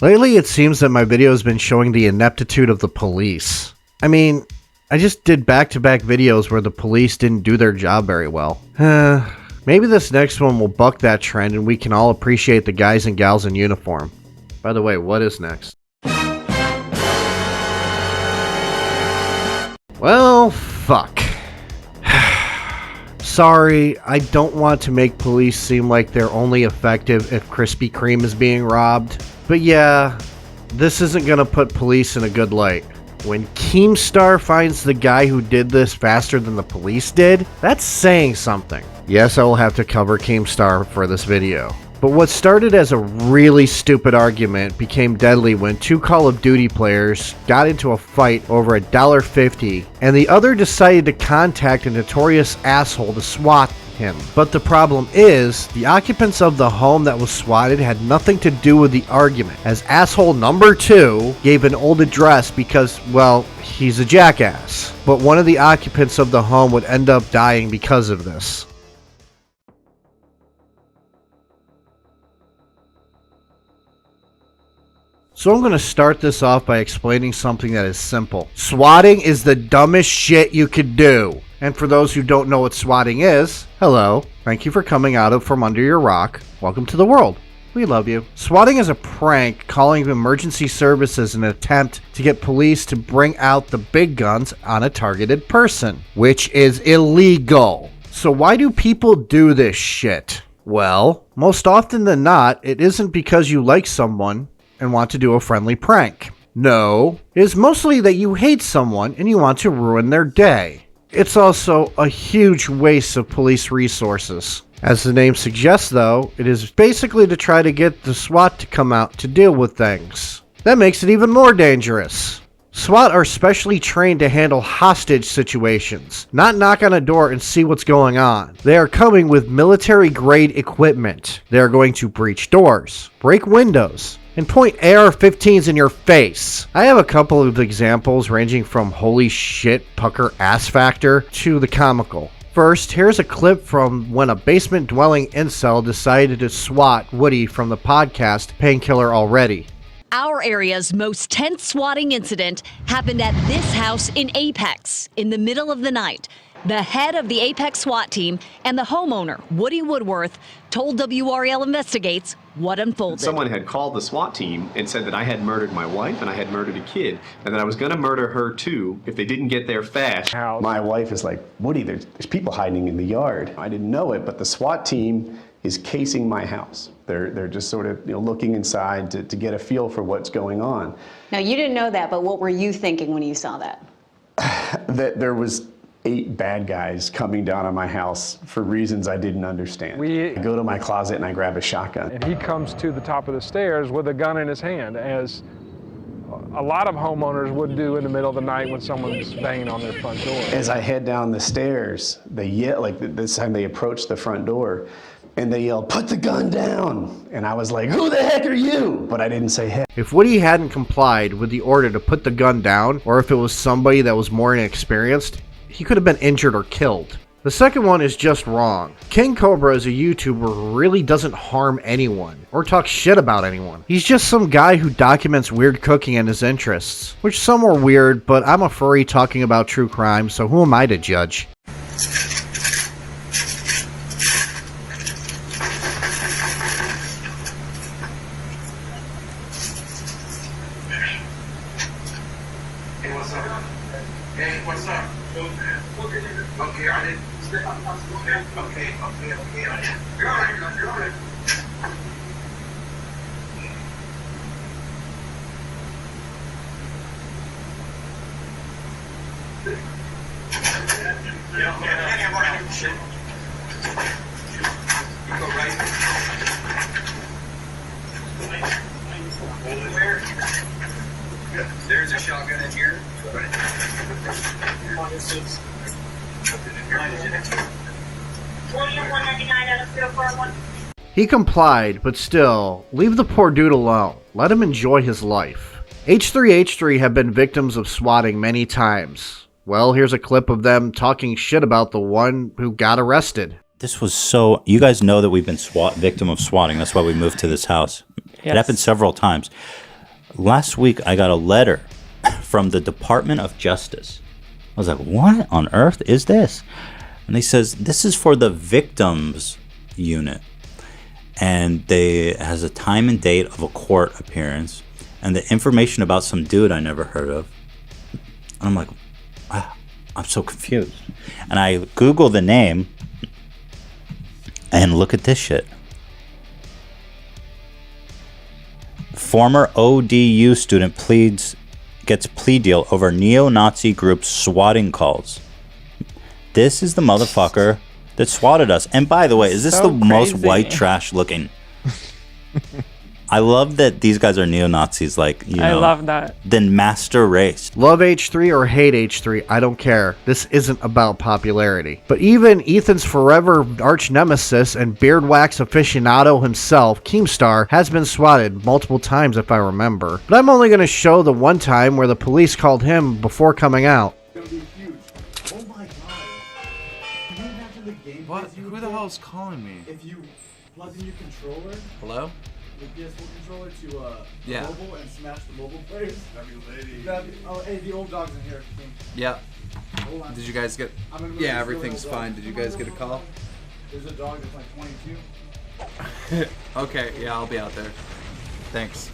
Lately, it seems that my video has been showing the ineptitude of the police. I mean, I just did back-to-back videos where the police didn't do their job very well. Maybe this next one will buck that trend and we can all appreciate the guys and gals in uniform. By the way, what is next? Well, fuck. Sorry, I don't want to make police seem like they're only effective if Krispy Kreme is being robbed. But yeah, this isn't gonna put police in a good light. When Keemstar finds the guy who did this faster than the police did, that's saying something. Yes, I will have to cover Keemstar for this video. But what started as a really stupid argument became deadly when two Call of Duty players got into a fight over $1.50 and the other decided to contact a notorious asshole to swat him. But the problem is, the occupants of the home that was swatted had nothing to do with the argument, as asshole number 2 gave an old address because, well, he's a jackass. But one of the occupants of the home would end up dying because of this. So I'm going to start this off by explaining something that is simple. Swatting is the dumbest shit you could do. And for those who don't know what swatting is, hello, thank you for coming out from under your rock. Welcome to the world. We love you. Swatting is a prank calling emergency services in an attempt to get police to bring out the big guns on a targeted person, which is illegal. So why do people do this shit? Well, most often than not, it isn't because you like someone and want to do a friendly prank. No, it is mostly that you hate someone and you want to ruin their day. It's also a huge waste of police resources. As the name suggests though, it is basically to try to get the SWAT to come out to deal with things. That makes it even more dangerous. SWAT are specially trained to handle hostage situations, not knock on a door and see what's going on. They are coming with military-grade equipment. They are going to breach doors, break windows, and point AR-15s in your face. I have a couple of examples ranging from holy shit pucker ass factor to the comical. First, here's a clip from when a basement-dwelling incel decided to swat Woody from the podcast Painkiller Already. Our area's most tense swatting incident happened at this house in Apex in the middle of the night. The head of the Apex SWAT team and the homeowner, Woody Woodworth, told WRL Investigates what unfolded. Someone had called the SWAT team and said that I had murdered my wife and I had murdered a kid and that I was going to murder her too if they didn't get there fast. My wife is like, Woody, there's people hiding in the yard. I didn't know it, but the SWAT team is casing my house. They're just sort of looking inside to get a feel for what's going on. Now, you didn't know that, but what were you thinking when you saw that? That there was 8 bad guys coming down on my house for reasons I didn't understand. I go to my closet and I grab a shotgun. And he comes to the top of the stairs with a gun in his hand, as a lot of homeowners would do in the middle of the night when someone's banging on their front door. As I head down the stairs, they yell, like this time they approach the front door, and they yell, "Put the gun down!" And I was like, "Who the heck are you?" But I didn't say heck. If Woody hadn't complied with the order to put the gun down, or if it was somebody that was more inexperienced, he could have been injured or killed. The second one is just wrong. King Cobra is a YouTuber who really doesn't harm anyone or talk shit about anyone. He's just some guy who documents weird cooking and his interests, which some are weird, but I'm a furry talking about true crime, so who am I to judge? Hey, what's up? Hey, what's up? Okay, I didn't. Okay. You're all right. Shit. You go right. There's a shotgun in here. He complied, but still, leave the poor dude alone. Let him enjoy his life. H3H3 have been victims of swatting many times. Well, here's a clip of them talking shit about the one who got arrested. This was so... You guys know that we've been victim of swatting. That's why we moved to this house. Yes. It happened several times. last week I got a letter from the Department of Justice. I was like, what on earth is this? And they says, this is for the victims unit. And they has a time and date of a court appearance and the information about some dude I never heard of. And I'm like, wow, I'm so confused. And I Google the name and look at this shit. Former ODU student gets plea deal over neo-Nazi group swatting calls. This is the motherfucker that swatted us. And by the way, is this So the most crazy. white trash looking? I love that these guys are neo-Nazis, like, you know. I love that. Then master race. Love H3 or hate H3, I don't care. This isn't about popularity. But even Ethan's forever arch nemesis and beard wax aficionado himself, Keemstar, has been swatted multiple times if I remember. But I'm only going to show the one time where the police called him before coming out. What? Who the hell is calling me? If you plug in your controller, Hello? the PS4 controller to Yeah. mobile and smash the mobile players. Oh, hey, the old dog's in here. Yeah. Hold on. Did you guys get? I'm gonna move Yeah, this everything's little dog. fine. Did you guys get a call? There's a dog that's like 22. Okay, yeah, I'll be out there. Thanks.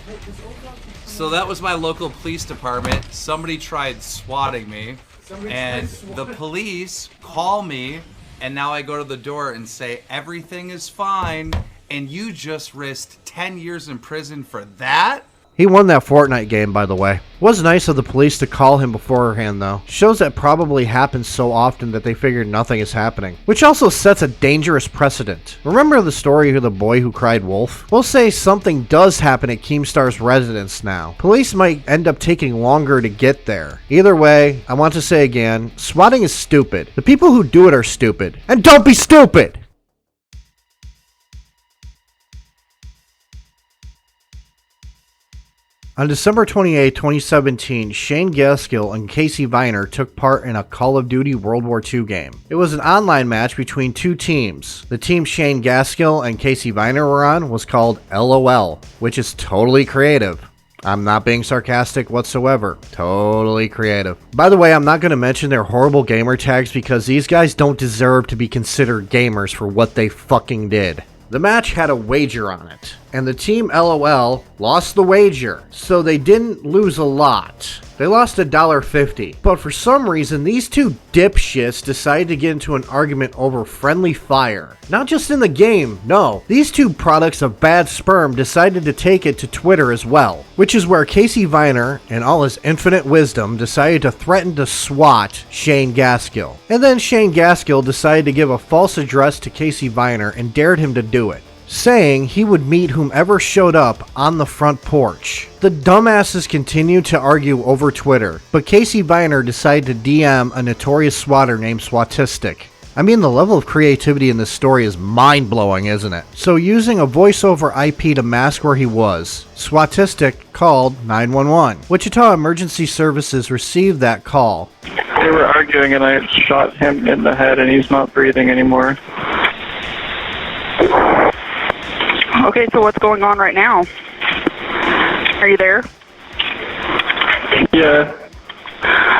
Hey, this old dog keeps So that was my local police department. Somebody tried swatting me, Somebody and tried the swatting. police call me, and now I go to the door and say everything is fine, and you just risked 10 years in prison for that? He won that Fortnite game, by the way. Was nice of the police to call him beforehand, though. Shows that probably happens so often that they figured nothing is happening. Which also sets a dangerous precedent. Remember the story of the boy who cried wolf? We'll say something does happen at Keemstar's residence now. Police might end up taking longer to get there. Either way, I want to say again, swatting is stupid. The people who do it are stupid. And don't be stupid! On December 28, 2017, Shane Gaskill and Casey Viner took part in a Call of Duty World War II game. It was an online match between two teams. The team Shane Gaskill and Casey Viner were on was called LOL, which is totally creative. I'm not being sarcastic whatsoever. Totally creative. By the way, I'm not going to mention their horrible gamer tags because these guys don't deserve to be considered gamers for what they fucking did. The match had a wager on it, and the team LOL lost the wager, so they didn't lose a lot. They lost $1.50, but for some reason these two dipshits decided to get into an argument over friendly fire. Not just in the game, no. These two products of bad sperm decided to take it to Twitter as well, which is where Casey Viner, in all his infinite wisdom, decided to threaten to swat Shane Gaskill. And then Shane Gaskill decided to give a false address to Casey Viner and dared him to do it, saying he would meet whomever showed up on the front porch. The dumbasses continued to argue over Twitter, but Casey Viner decided to DM a notorious swatter named Swatistic. I mean, the level of creativity in this story is mind-blowing, isn't it? So using a voice over IP to mask where he was, Swatistic called 911. Wichita Emergency Services received that call. They were arguing and I shot him in the head and he's not breathing anymore. Okay, so what's going on right now? Are you there? Yeah.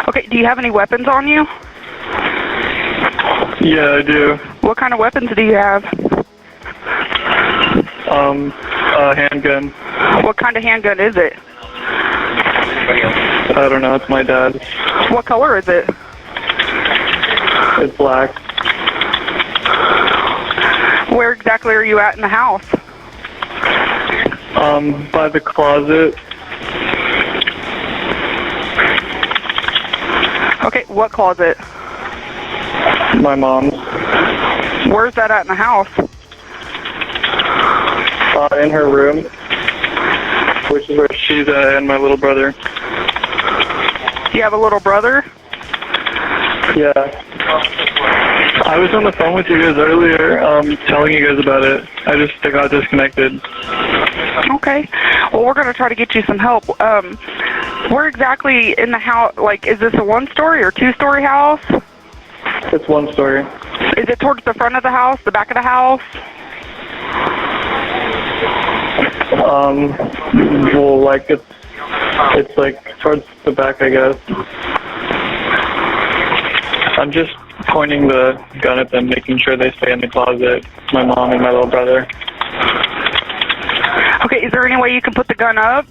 Okay, do you have any weapons on you? Yeah, I do. What kind of weapons do you have? A handgun. What kind of handgun is it? I don't know, it's my dad's. What color is it? It's black. Where exactly are you at in the house? By the closet. Okay, what closet? My mom's. Where's that at in the house? In her room. Which is where she's at and my little brother. You have a little brother? Yeah. I was on the phone with you guys earlier, telling you guys about it. I just got disconnected. Okay. Well, we're going to try to get you some help. Where exactly in the house, like, is this a one-story or two-story house? It's one story. Is it towards the front of the house, the back of the house? Well, like it's like towards the back, I guess. I'm just pointing the gun at them, making sure they stay in the closet. My mom and my little brother. Okay, is there any way you can put the gun up?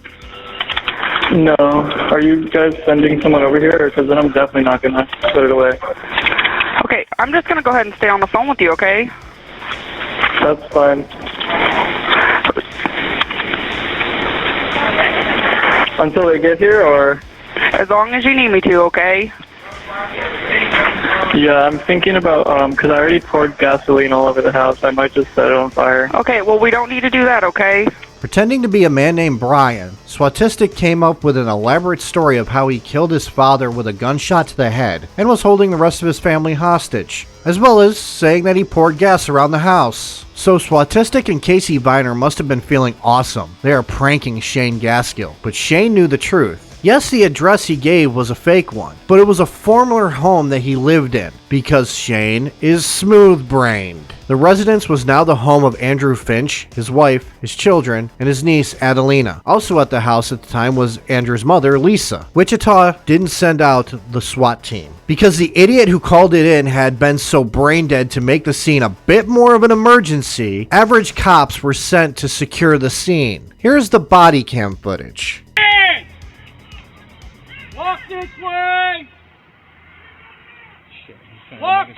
No. Are you guys sending someone over here? Because then I'm definitely not going to put it away. Okay, I'm just going to go ahead and stay on the phone with you, okay? That's fine. Until they get here, or? As long as you need me to, okay? Yeah, I'm thinking about, because I already poured gasoline all over the house. I might just set it on fire. Okay, well, we don't need to do that, okay? Pretending to be a man named Brian, Swatistic came up with an elaborate story of how he killed his father with a gunshot to the head and was holding the rest of his family hostage, as well as saying that he poured gas around the house. So Swatistic and Casey Viner must have been feeling awesome. They are pranking Shane Gaskill, but Shane knew the truth. Yes, the address he gave was a fake one, but it was a former home that he lived in, because Shane is smooth-brained. The residence was now the home of Andrew Finch, his wife, his children, and his niece Adelina. Also at the house at the time was Andrew's mother, Lisa. Wichita didn't send out the SWAT team, because the idiot who called it in had been so brain-dead to make the scene a bit more of an emergency. Average cops were sent to secure the scene. Here's the body cam footage. Walk this way! Walk!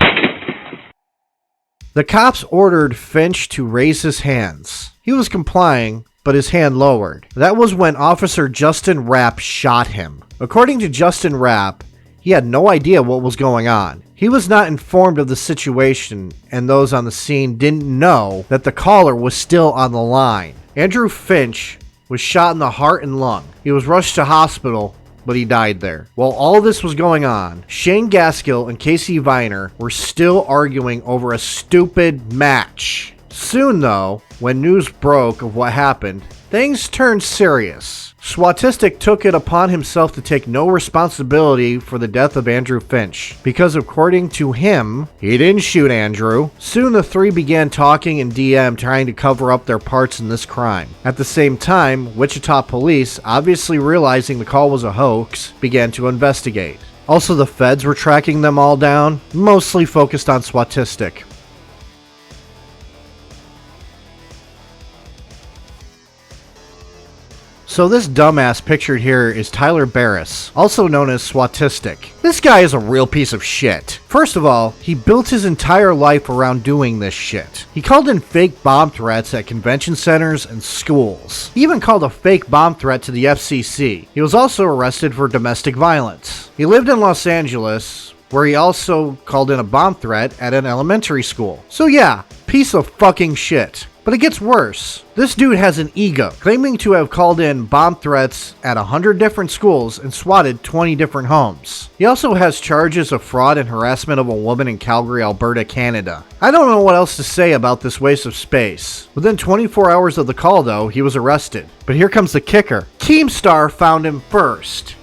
The cops ordered Finch to raise his hands. He was complying, but his hand lowered. That was when Officer Justin Rapp shot him. According to Justin Rapp, he had no idea what was going on. He was not informed of the situation, and those on the scene didn't know that the caller was still on the line. Andrew Finch was shot in the heart and lung. He was rushed to hospital, but he died there. While all this was going on, Shane Gaskill and Casey Viner were still arguing over a stupid match. Soon though, when news broke of what happened, things turned serious. Swatistic took it upon himself to take no responsibility for the death of Andrew Finch, because according to him, he didn't shoot Andrew. Soon the three began talking in DM, trying to cover up their parts in this crime. At the same time, Wichita police, obviously realizing the call was a hoax, began to investigate. Also, the feds were tracking them all down, mostly focused on Swatistic. So this dumbass pictured here is Tyler Barris, also known as Swatistic. This guy is a real piece of shit. First of all, he built his entire life around doing this shit. He called in fake bomb threats at convention centers and schools. He even called a fake bomb threat to the FCC. He was also arrested for domestic violence. He lived in Los Angeles, where he also called in a bomb threat at an elementary school. So yeah, piece of fucking shit. But it gets worse. This dude has an ego, claiming to have called in bomb threats at 100 different schools and swatted 20 different homes. He also has charges of fraud and harassment of a woman in Calgary, Alberta, Canada. I don't know what else to say about this waste of space. Within 24 hours of the call though, he was arrested. But here comes the kicker. Keemstar found him first.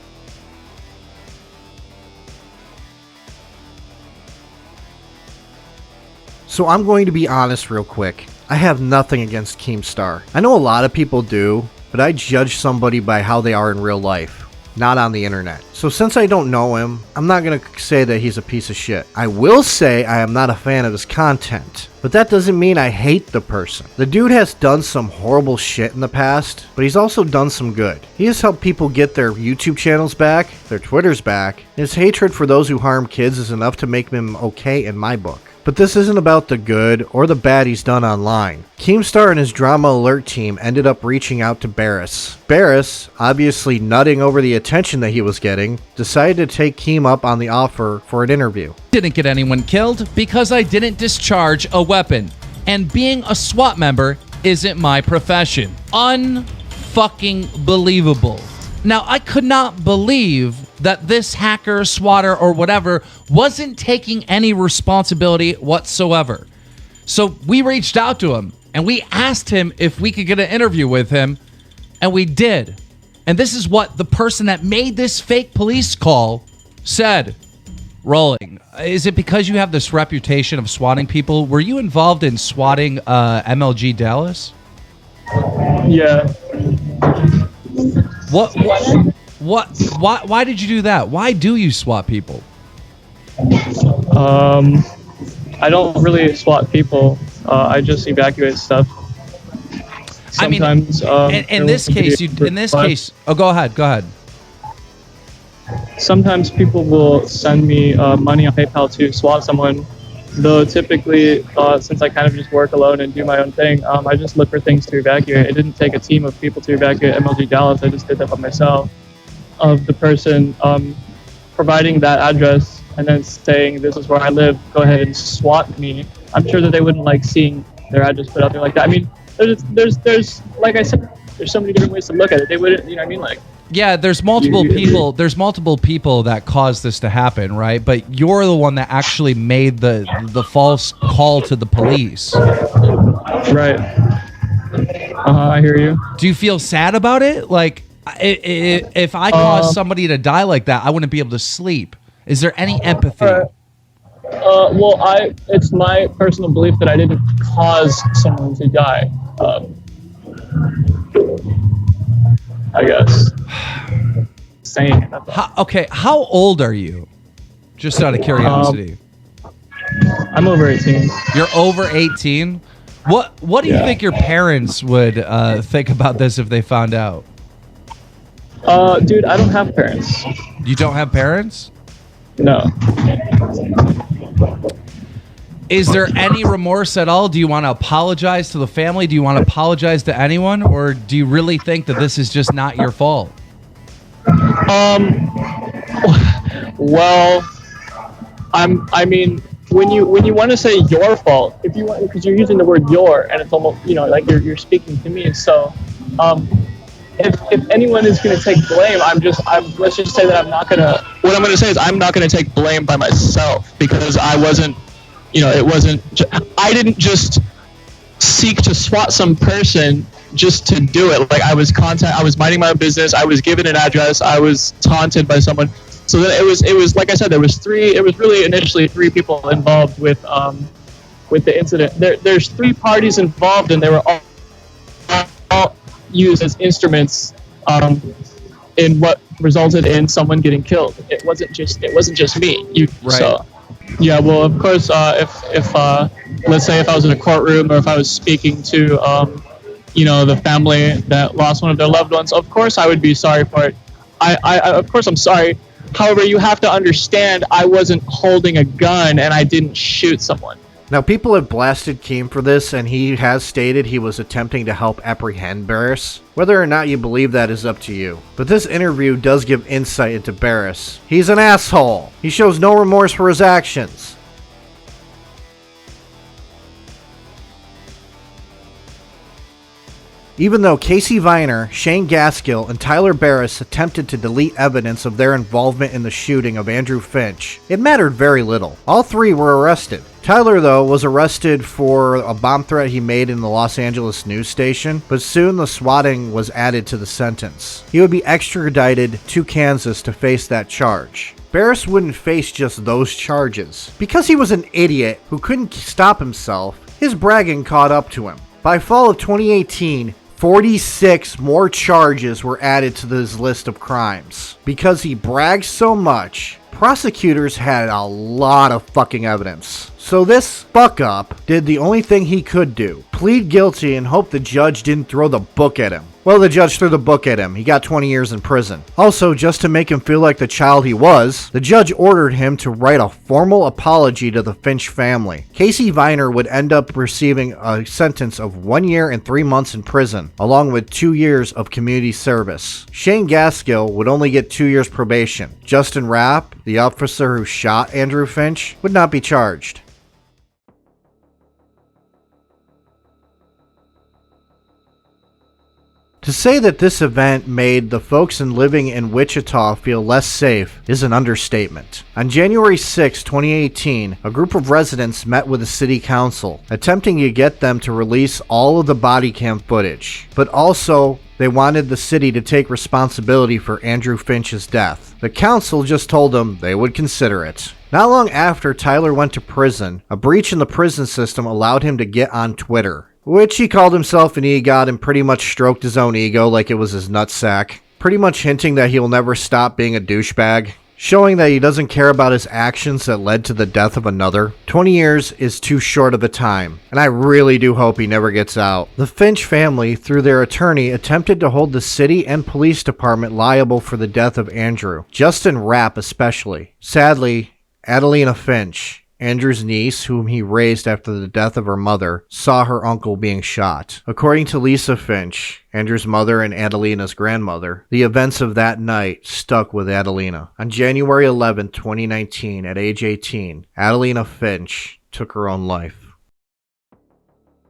So I'm going to be honest real quick. I have nothing against Keemstar. I know a lot of people do, but I judge somebody by how they are in real life, not on the internet. So since I don't know him, I'm not going to say that he's a piece of shit. I will say I am not a fan of his content, but that doesn't mean I hate the person. The dude has done some horrible shit in the past, but he's also done some good. He has helped people get their YouTube channels back, their Twitters back, and his hatred for those who harm kids is enough to make him okay in my book. But this isn't about the good or the bad he's done online. Keemstar and his Drama Alert team ended up reaching out to Barris. Barris, obviously nutting over the attention that he was getting, decided to take Keem up on the offer for an interview. Didn't get anyone killed because I didn't discharge a weapon. And being a SWAT member isn't my profession. Unfucking believable. Now, I could not believe that this hacker, swatter, or whatever wasn't taking any responsibility whatsoever. So we reached out to him and we asked him if we could get an interview with him, and we did. And this is what the person that made this fake police call said. Rolling. Is it because you have this reputation of swatting people? Were you involved in swatting MLG Dallas? Yeah. Why did you do that? Why do you SWAT people? I don't really SWAT people. I just evacuate stuff. Sometimes, in this case, oh, go ahead. Sometimes people will send me money on PayPal to SWAT someone. Though typically, since I kind of just work alone and do my own thing, I just look for things to evacuate. It didn't take a team of people to evacuate MLG Dallas. I just did that by myself. Of the person providing that address and then saying, this is where I live, go ahead and SWAT me. I'm sure that they wouldn't like seeing their address put out there like that. I mean, there's like I said, there's so many different ways to look at it. They wouldn't, you know what I mean? Like, yeah, there's multiple people. There's multiple people that caused this to happen, right? But you're the one that actually made the false call to the police. Right. I hear you. Do you feel sad about it? Like, if I caused somebody to die like that, I wouldn't be able to sleep. Is there any empathy? Well, it's my personal belief that I didn't cause someone to die. I guess. Saying it. Okay, how old are you? Just out of curiosity. I'm over 18. You're over 18? What do you think your parents would think about this if they found out? Dude, I don't have parents. You don't have parents? No. Is there any remorse at all? Do you want to apologize to the family? Do you want to apologize to anyone? Or do you really think that this is just not your fault? Well, I mean, when you want to say your fault, if you want, because you're using the word your, and it's almost, you know, like you're speaking to me. So, if anyone is going to take blame, let's just say that I'm not going to. What I'm going to say is I'm not going to take blame by myself because I wasn't. You know, I didn't just seek to SWAT some person just to do it. Like I was minding my own business. I was given an address. I was taunted by someone. So that it was like I said, it was really initially three people involved with the incident. There's three parties involved, and they were all used as instruments in what resulted in someone getting killed. It wasn't just me. Right. So. Yeah, well, of course, if let's say if I was in a courtroom or if I was speaking to, the family that lost one of their loved ones, of course I would be sorry for it. Of course I'm sorry. However, you have to understand I wasn't holding a gun and I didn't shoot someone. Now, people have blasted Keem for this, and he has stated he was attempting to help apprehend Barris. Whether or not you believe that is up to you. But this interview does give insight into Barris. He's an asshole. He shows no remorse for his actions. Even though Casey Viner, Shane Gaskill, and Tyler Barris attempted to delete evidence of their involvement in the shooting of Andrew Finch, it mattered very little. All three were arrested. Tyler, though, was arrested for a bomb threat he made in the Los Angeles news station, but soon the swatting was added to the sentence. He would be extradited to Kansas to face that charge. Barris wouldn't face just those charges. Because he was an idiot who couldn't stop himself, his bragging caught up to him. By fall of 2018, 46 more charges were added to his list of crimes. Because he bragged so much, prosecutors had a lot of fucking evidence. So this fuck up did the only thing he could do, plead guilty and hope the judge didn't throw the book at him. Well, the judge threw the book at him. He got 20 years in prison. Also, just to make him feel like the child he was, the judge ordered him to write a formal apology to the Finch family. Casey Viner would end up receiving a sentence of 1 year and 3 months in prison, along with 2 years of community service. Shane Gaskill would only get 2 years probation. Justin Rapp, the officer who shot Andrew Finch, would not be charged. To say that this event made the folks living in Wichita feel less safe is an understatement. On January 6, 2018, a group of residents met with the city council, attempting to get them to release all of the body cam footage. But also, they wanted the city to take responsibility for Andrew Finch's death. The council just told them they would consider it. Not long after Tyler went to prison, a breach in the prison system allowed him to get on Twitter. which he called himself an EGOT and pretty much stroked his own ego like it was his nutsack, pretty much hinting that he'll never stop being a douchebag, showing that he doesn't care about his actions that led to the death of another. 20 years is too short of a time, and I really do hope he never gets out. The Finch family, through their attorney, attempted to hold the city and police department liable for the death of Andrew, Justin Rapp especially. Sadly, Adelina Finch, Andrew's niece, whom he raised after the death of her mother, saw her uncle being shot. According to Lisa Finch, Andrew's mother and Adelina's grandmother, the events of that night stuck with Adelina. On January 11, 2019, at age 18, Adelina Finch took her own life.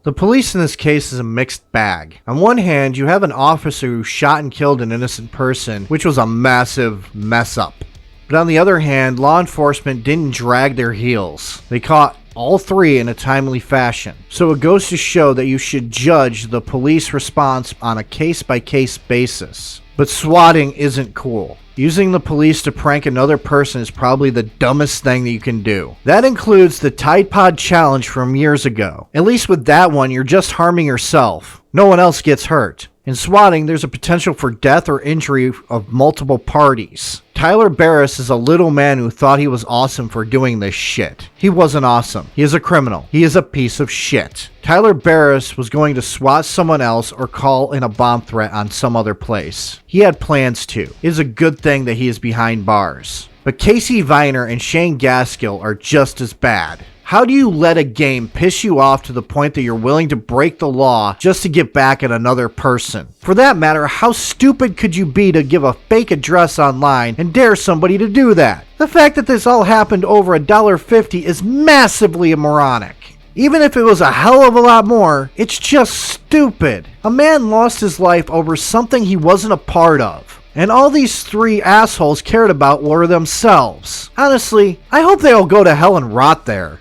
The police in this case is a mixed bag. On one hand, you have an officer who shot and killed an innocent person, which was a massive mess up. But on the other hand, law enforcement didn't drag their heels. They caught all three in a timely fashion. So it goes to show that you should judge the police response on a case-by-case basis. But swatting isn't cool. Using the police to prank another person is probably the dumbest thing that you can do. That includes the Tide Pod challenge from years ago. At least with that one, you're just harming yourself. No one else gets hurt. In swatting, there's a potential for death or injury of multiple parties. Tyler Barris is a little man who thought he was awesome for doing this shit. He wasn't awesome. He is a criminal. He is a piece of shit. Tyler Barris was going to swat someone else or call in a bomb threat on some other place. He had plans to. It is a good thing that he is behind bars. But Casey Viner and Shane Gaskill are just as bad. How do you let a game piss you off to the point that you're willing to break the law just to get back at another person? For that matter, how stupid could you be to give a fake address online and dare somebody to do that? The fact that this all happened over $1.50 is massively moronic. Even if it was a hell of a lot more, it's just stupid. A man lost his life over something he wasn't a part of. And all these three assholes cared about were themselves. Honestly, I hope they all go to hell and rot there.